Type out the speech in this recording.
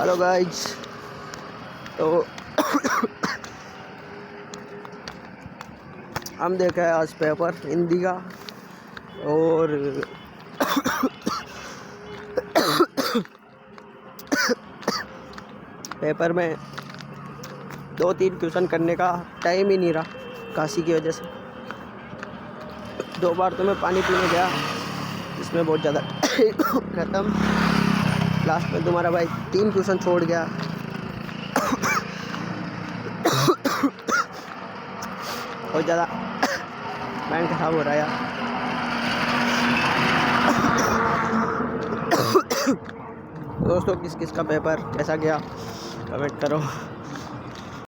Hello guys, तो हम देखा है आज पेपर हिंदी का और पेपर में 2-3 क्वेश्चन करने का टाइम ही नहीं रहा काशी की वजह से। 2 बार तो मैं पानी पीने गया, इसमें बहुत ज़्यादा ख़त्म। लास्ट में तुम्हारा भाई 3 क्वेश्चन छोड़ गया। बहुत ज़्यादा माइंड खराब हो रहा है यार। दोस्तों, किस किस का पेपर कैसा गया कमेंट करो।